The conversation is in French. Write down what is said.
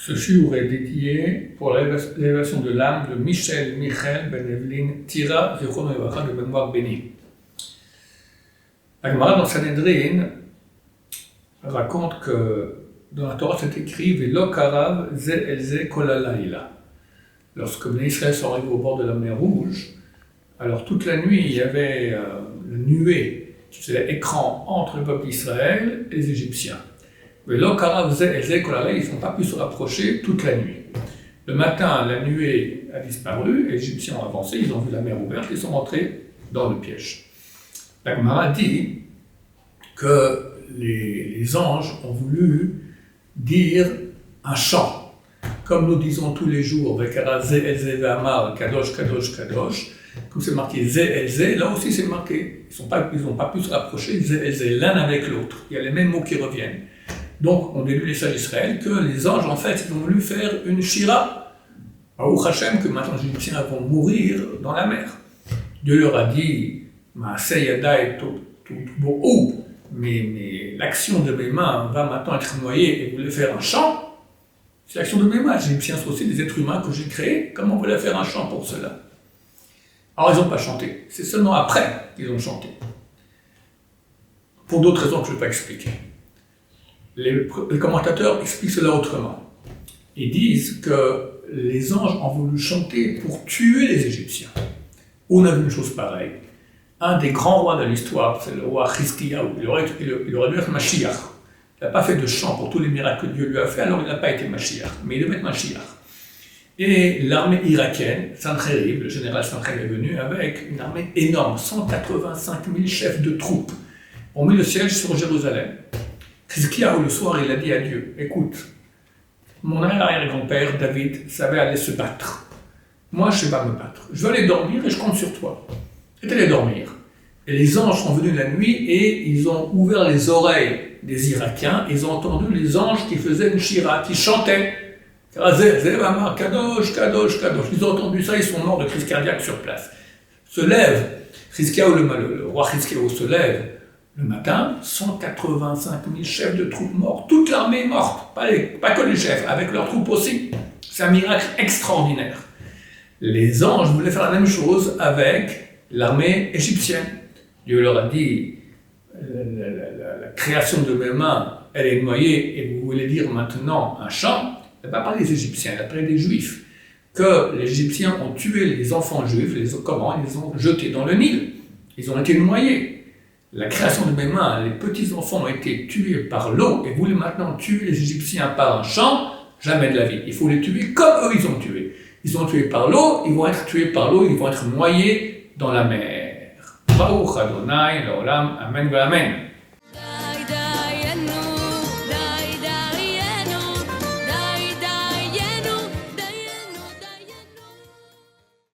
Ce shiur est dédié pour l'élévation de l'âme de Michel Michel Ben Evelyn Tira, Zichrono Livracha, de mémoire bénie. La Gemara dans Sanhedrin raconte que dans la Torah c'est écrit Velo karav ze el ze kol halayla. Lorsque les Israël sont arrivés au bord de la mer Rouge, alors toute la nuit il y avait une nuée qui faisait écran entre le peuple d'Israël et les Égyptiens. Velo karav ze el ze kol halayla, ils n'ont pas pu se rapprocher toute la nuit. Le matin, la nuée a disparu, les Égyptiens ont avancé, ils ont vu la mer ouverte, ils sont rentrés dans le piège. La Gemara dit que les anges ont voulu dire un chant. Comme nous disons tous les jours, Vekara Ze El Ze Ve'amar, Kadosh, Kadosh, Kadosh, comme c'est marqué Ze El Ze, là aussi c'est marqué. Ils n'ont pas pu se rapprocher, Ze El Ze, l'un avec l'autre. Il y a les mêmes mots qui reviennent. Donc, on déduit les sages d'Israël que les anges, en fait, ils ont voulu faire une shira. Baruch Hashem, que maintenant les Égyptiens vont mourir dans la mer. Dieu leur a dit, Maaseh Yadai Toutbo'ou, mais l'action de mes mains va maintenant être noyée et vous voulez faire un chant. C'est l'action de mes mains. Les Égyptiens sont aussi des êtres humains que j'ai créés. Comment vous voulez faire un chant pour cela? Alors, ils n'ont pas chanté. C'est seulement après qu'ils ont chanté. Pour d'autres raisons que je ne vais pas expliquer. Les commentateurs expliquent cela autrement. Ils disent que les anges ont voulu chanter pour tuer les Égyptiens. On a vu une chose pareille. Un des grands rois de l'histoire, c'est le roi Chizkiyahu. Il aurait dû être Mashiach. Il n'a pas fait de chant pour tous les miracles que Dieu lui a fait, alors il n'a pas été Mashiach. Mais il devait être Mashiach. Et l'armée irakienne, Sancherib, le général Sancherib est venu avec une armée énorme, 185 000 chefs de troupes. On mit le siège sur Jérusalem. Chizkiyahu, le soir, il a dit à Dieu, écoute, mon arrière-grand-père, David, savait aller se battre. Moi, je ne sais pas me battre. Je veux aller dormir et je compte sur toi. Et allé dormir. Et les anges sont venus la nuit et ils ont ouvert les oreilles des Irakiens. Ils ont entendu les anges qui faisaient une shira, qui chantaient. Kadosh, Kadosh, Kadosh. Ils ont entendu ça, ils sont morts de crise cardiaque sur place. Se lève, le roi Chizkiyahu se lève le matin, 185 000 chefs de troupes morts, toute l'armée est morte, pas que les chefs, avec leurs troupes aussi. C'est un miracle extraordinaire. Les anges voulaient faire la même chose avec l'armée égyptienne. Dieu leur a dit, la création de mes mains, elle est noyée, et vous voulez dire maintenant un chant, elle n'a pas parlé des Égyptiens, elle a parlé des Juifs, que les Égyptiens ont tué les enfants juifs, ils les ont jetés dans le Nil, ils ont été noyés. La création de mes mains, les petits-enfants ont été tués par l'eau, et vous voulez maintenant tuer les Égyptiens par un chant, jamais de la vie. Il faut les tuer comme eux ils ont tué. Ils sont tués par l'eau, ils vont être tués par l'eau, ils vont être noyés dans la mer. Baruch Adonai, l'olam, amen, amen.